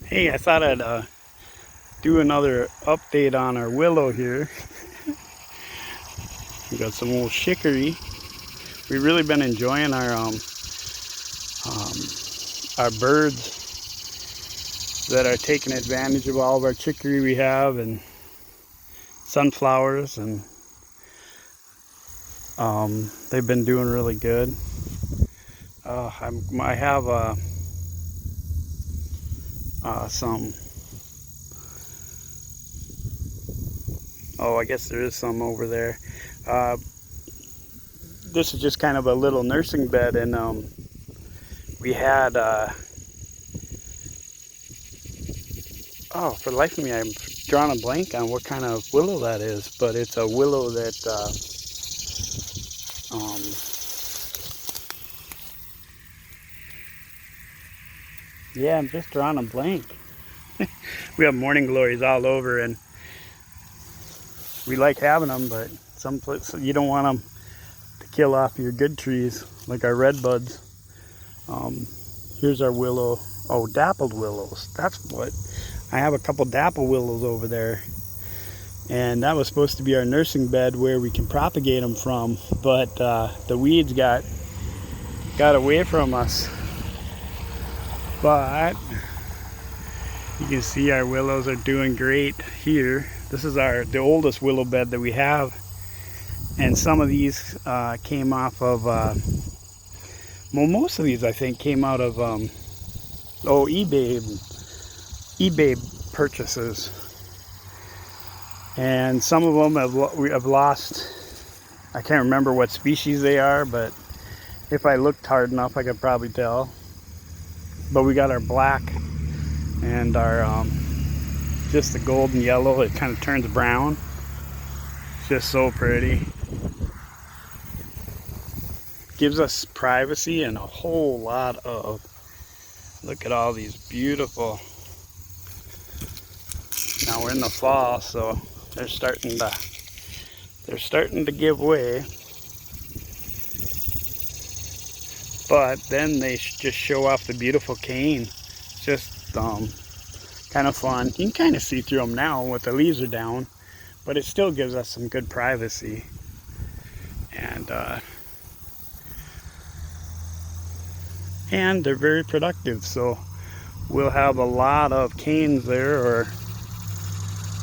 Hey, I thought I'd do another update on our willow here. We got some old chicory. We've really been enjoying our birds that are taking advantage of all of our chicory we have, and sunflowers, and they've been doing really good. I have some. Oh, I guess there is some over there. Uh, this is just kind of a little nursing bed, and we had. Oh, for the life of me, I'm drawing a blank on what kind of willow that is, but it's a willow that. Yeah, I'm just drawing a blank. We have morning glories all over, and we like having them, but some places you don't want them to kill off your good trees, like our red buds. Here's our willow. Oh, dappled willows. That's what. I have a couple dapple willows over there, and that was supposed to be our nursing bed where we can propagate them from, but the weeds got away from us. But you can see our willows are doing great here. This is the oldest willow bed that we have, and some of these came off of well, most of these I think came out of eBay purchases, and some of them have lost. I can't remember what species they are, but if I looked hard enough I could probably tell. But we got our black and our just the golden yellow. It kind of turns brown. It's just so pretty. Gives us privacy and a whole lot of. Look at all these beautiful. Now we're in the fall, so they're starting to give way. But then they just show off the beautiful cane. It's just kind of fun. You can kind of see through them now with the leaves are down, but it still gives us some good privacy. And they're very productive, so we'll have a lot of canes there or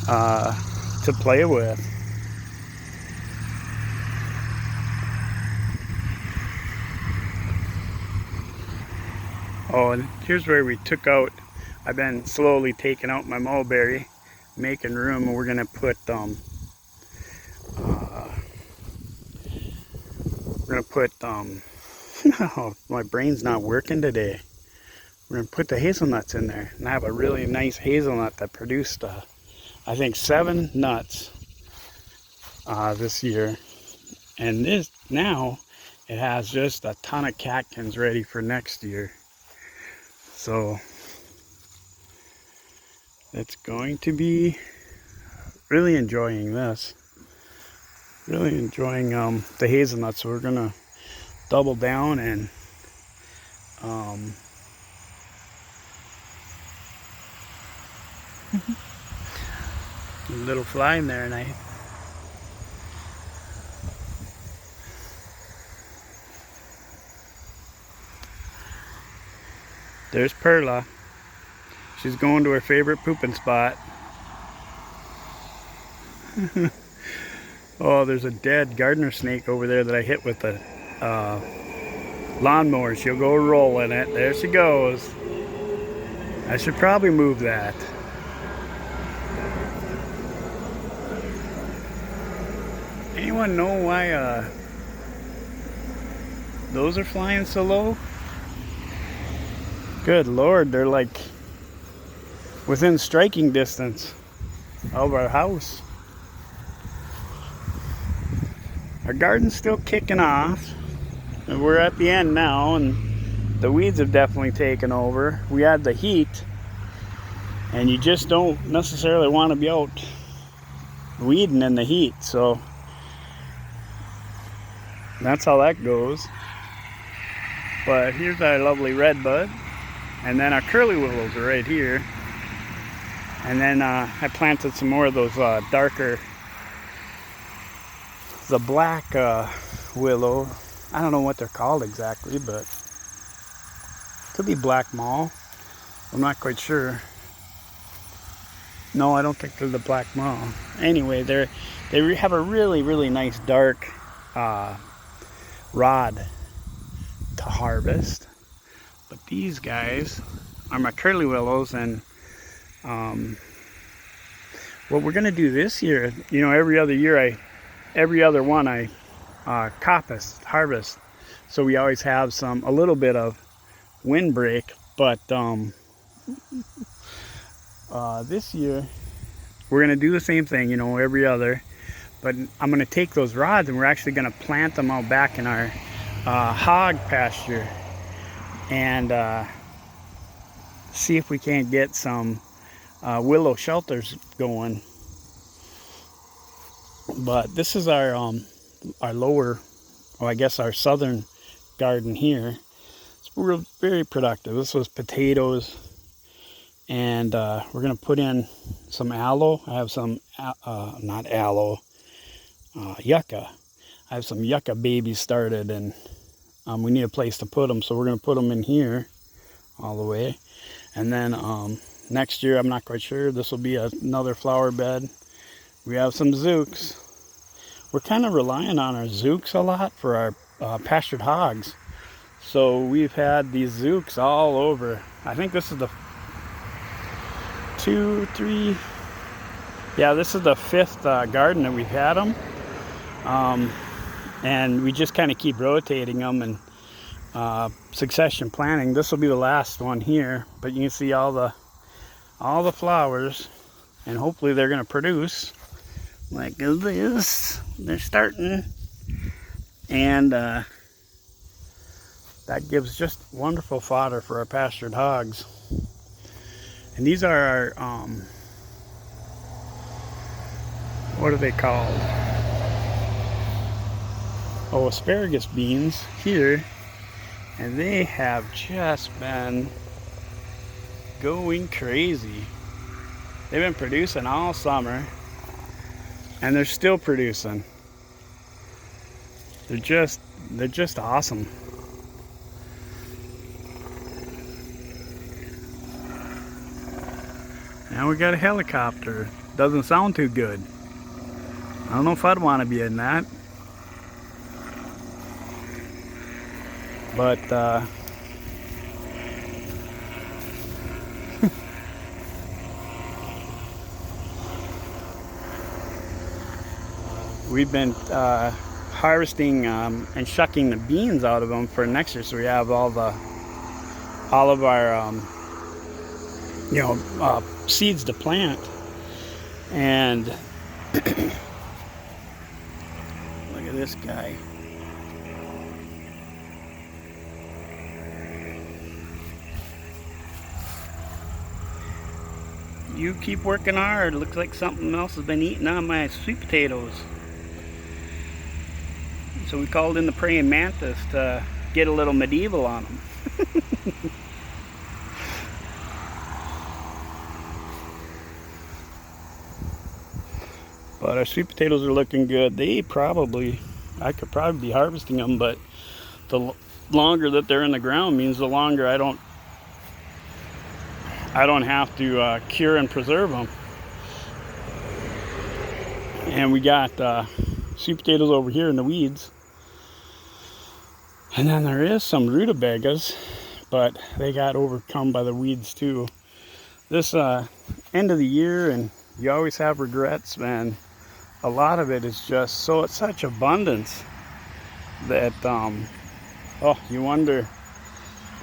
to play with. Oh, and here's where we took out. I've been slowly taking out my mulberry, making room, and we're gonna put oh, my brain's not working today. We're gonna put the hazelnuts in there, and I have a really nice hazelnut that produced I think 7 nuts this year, and this now it has just a ton of catkins ready for next year. So it's going to be really enjoying this. Really enjoying the hazelnuts. So we're gonna double down and a little fly in there, and there's Perla. She's going to her favorite pooping spot. Oh, there's a dead gardener snake over there that I hit with the lawnmower. She'll go roll in it. There she goes. I should probably move that. Anyone know why those are flying so low? Good Lord, they're like within striking distance of our house. Our garden's still kicking off. And we're at the end now, and the weeds have definitely taken over. We had the heat, and you just don't necessarily want to be out weeding in the heat, so that's how that goes. But here's our lovely red bud, and then our curly willows are right here. And then I planted some more of those darker, the black willow. I don't know what they're called exactly, but could be black mall. I'm not quite sure. No, I don't think they're the black mall. Anyway, they have a really nice dark rod to harvest. But these guys are my curly willows, and what we're gonna do this year, you know, every other one I coppice, harvest. So we always have a little bit of windbreak, but this year we're gonna do the same thing, you know, every other, but I'm gonna take those rods and we're actually gonna plant them out back in our hog pasture and see if we can't get some willow shelters going. But this is our lower, well, I guess our southern garden here. It's very productive. This was potatoes, and we're gonna put in some aloe. I have some not aloe, yucca. I have some yucca babies started, and we need a place to put them, so we're gonna put them in here all the way. And then next year, I'm not quite sure, this will be another flower bed. We have some zooks. We're kind of relying on our zooks a lot for our pastured hogs. So we've had these zooks all over. I think this is the this is the 5th garden that we've had them. And we just kind of keep rotating them and succession planting. This will be the last one here, but you can see all the flowers, and hopefully they're going to produce like this. They're starting, and that gives just wonderful fodder for our pastured hogs. And these are our what are they called? Oh, asparagus beans here, and they have just been going crazy. They've been producing all summer, and they're still producing. They're just awesome. Now we got a helicopter. Doesn't sound too good. I don't know if I'd want to be in that. But we've been harvesting and shucking the beans out of them for next year, so we have all of our seeds to plant. And look at this guy. You keep working hard. Looks like something else has been eating on my sweet potatoes. So we called in the praying mantis to get a little medieval on them. But our sweet potatoes are looking good. I could probably be harvesting them, but the longer that they're in the ground means the longer I don't have to cure and preserve them. And we got sweet potatoes over here in the weeds. And then there is some rutabagas, but they got overcome by the weeds too. This end of the year, and you always have regrets, man. A lot of it is just it's such abundance that you wonder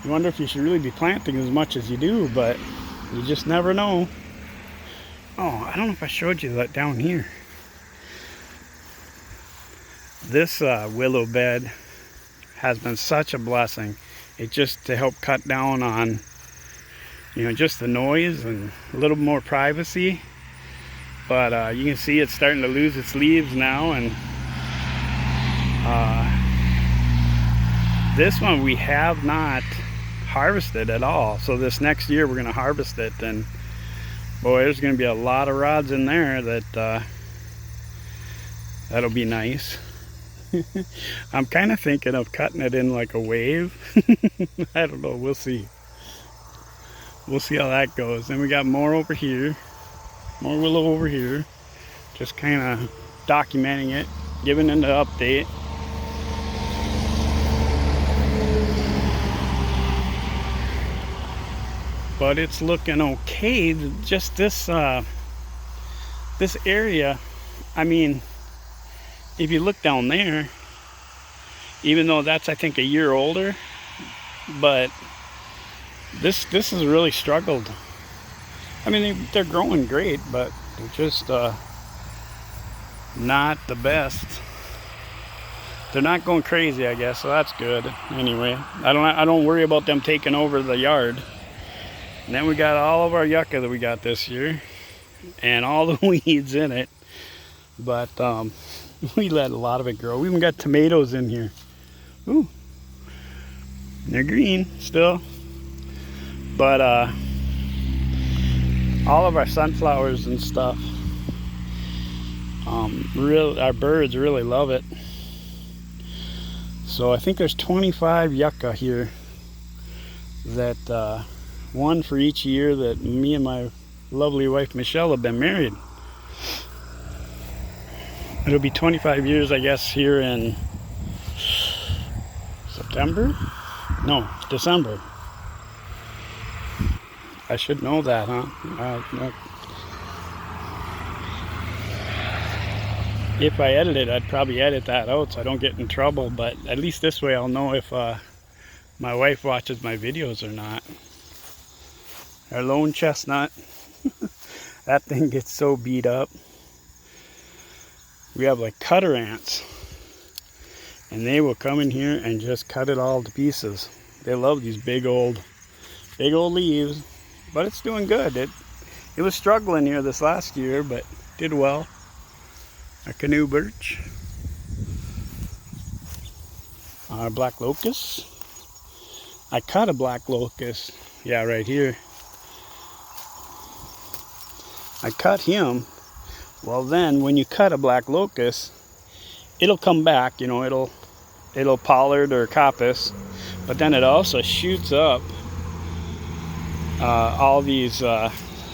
if you should really be planting as much as you do, but you just never know. Oh, I don't know if I showed you that down here. This willow bed has been such a blessing. It just to help cut down on, just the noise and a little more privacy. But you can see it's starting to lose its leaves now, and this one we have not harvested at all. So this next year we're going to harvest it, and Boy, there's going to be a lot of rods in there that'll be nice. I'm kind of thinking of cutting it in like a wave. I don't know, we'll see. We'll see how that goes. Then we got more over here, more willow over here. Just kind of documenting it, giving it an update. But it's looking okay. Just this area, I mean, if you look down there, even though that's I think a year older, but this has really struggled. I mean, they're growing great, but they're just not the best. They're not going crazy, I guess, so that's good. Anyway, I don't worry about them taking over the yard. And then we got all of our yucca that we got this year, and all the weeds in it. But we let a lot of it grow. We even got tomatoes in here. Ooh, they're green still. But all of our sunflowers and stuff, our birds really love it. So I think there's 25 yucca here that one for each year that me and my lovely wife Michelle have been married. It'll be 25 years, I guess, here in September? No, December. I should know that, huh? If I edit it, I'd probably edit that out so I don't get in trouble, but at least this way I'll know if my wife watches my videos or not. Our lone chestnut, that thing gets so beat up. We have like cutter ants, and they will come in here and just cut it all to pieces. They love these big old leaves, but it's doing good. It was struggling here this last year, but did well. Our canoe birch, our black locust. I cut a black locust, yeah, right here. I cut him. Well, then when you cut a black locust, it'll come back, you know, it'll pollard or coppice, but then it also shoots up all these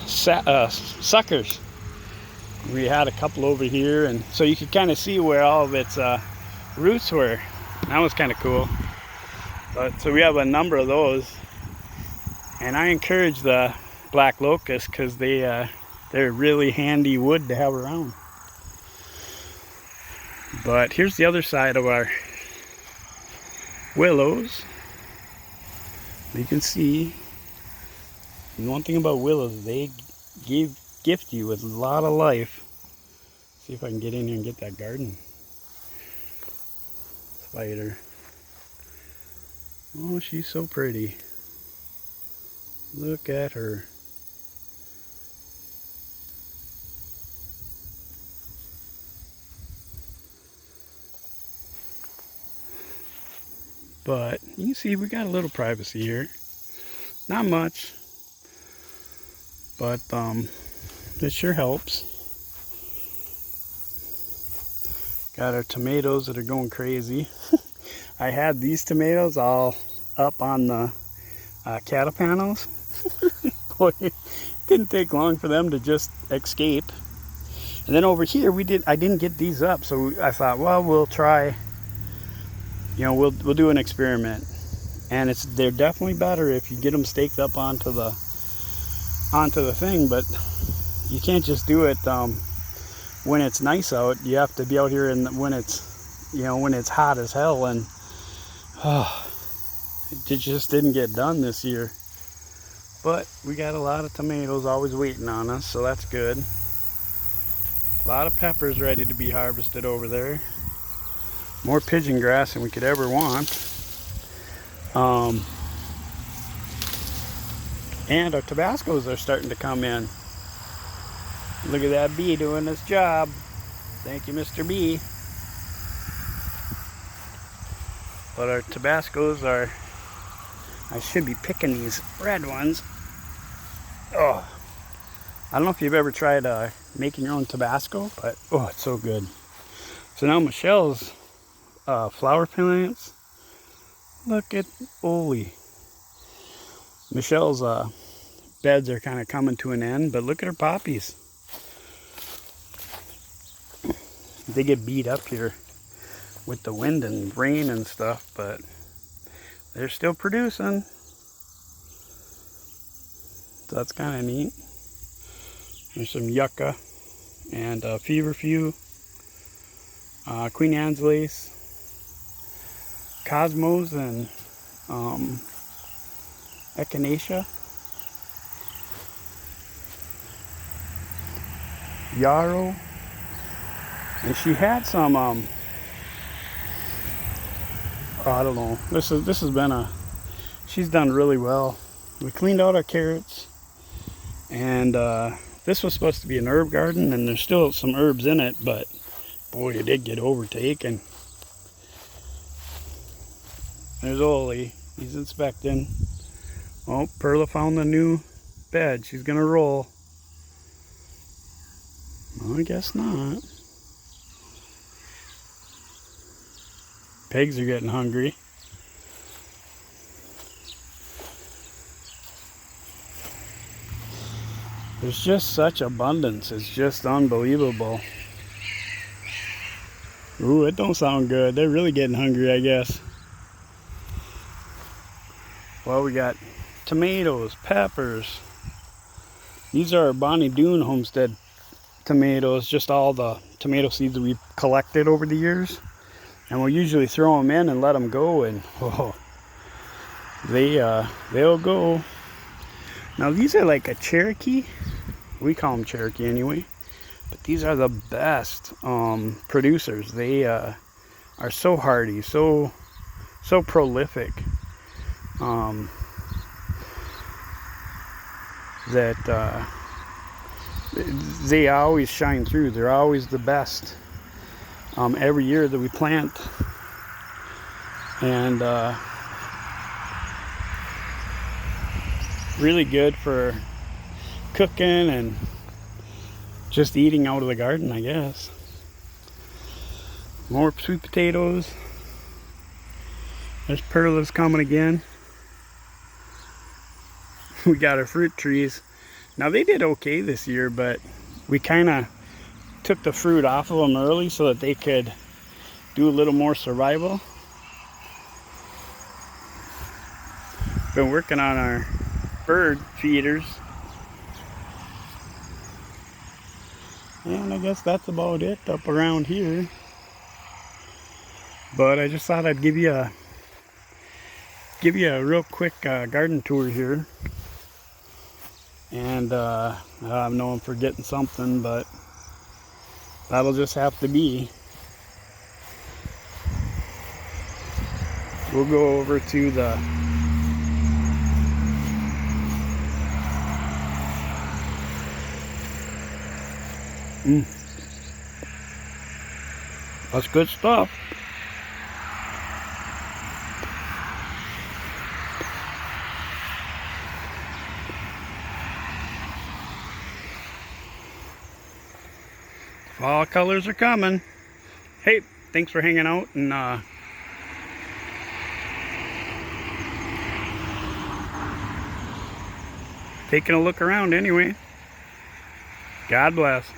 suckers. We had a couple over here, and so you could kind of see where all of its roots were. That was kind of cool. But so we have a number of those, and I encourage the black locust because they're really handy wood to have around. But here's the other side of our willows. You can see, and one thing about willows, they gift you with a lot of life. See if I can get in here and get that garden spider. Oh, she's so pretty. Look at her. But you can see we got a little privacy here. Not much, but it sure helps. Got our tomatoes that are going crazy. I had these tomatoes all up on the cattle panels. Boy, it didn't take long for them to just escape. And then over here I didn't get these up, so I thought, well, we'll try. You know, we'll do an experiment, and they're definitely better if you get them staked up onto the thing. But you can't just do it when it's nice out. You have to be out here when it's hot as hell, and it just didn't get done this year. But we got a lot of tomatoes always waiting on us, so that's good. A lot of peppers ready to be harvested over there. More pigeon grass than we could ever want. And our Tabascos are starting to come in. Look at that bee doing this job. Thank you, Mr. Bee. But our Tabascos are, I should be picking these red ones. Oh, I don't know if you've ever tried making your own Tabasco, but oh, it's so good. So now Michelle's flower plants. Look at Oli. Michelle's beds are kind of coming to an end, but look at her poppies. They get beat up here with the wind and rain and stuff, but they're still producing. So that's kind of neat. There's some yucca and feverfew, Queen Anne's lace, cosmos, and echinacea, yarrow, and she had some I don't know. This has been she's done really well. We cleaned out our carrots, and this was supposed to be an herb garden, and there's still some herbs in it, but boy, it did get overtaken. There's Oli. He's inspecting. Oh, Perla found the new bed. She's gonna roll. Well, I guess not. Pigs are getting hungry. There's just such abundance. It's just unbelievable. Ooh, it don't sound good. They're really getting hungry, I guess. Well, we got tomatoes, peppers. These are Bonnie Doon Homestead tomatoes, just all the tomato seeds that we've collected over the years. And we'll usually throw them in and let them go, and oh, they'll go. Now these are like a Cherokee. We call them Cherokee anyway. But these are the best producers. They are so hardy, so prolific. That they always shine through. They're always the best every year that we plant, and really good for cooking and just eating out of the garden, I guess. More sweet potatoes. There's Perla's coming again. We got our fruit trees. Now they did okay this year, but we kind of took the fruit off of them early so that they could do a little more survival. Been working on our bird feeders. And I guess that's about it up around here. But I just thought I'd give you a real quick garden tour here. And I know I'm forgetting something, but that'll just have to be. We'll go over to the that's good stuff. Fall colors are coming. Hey, thanks for hanging out and taking a look around anyway. God bless.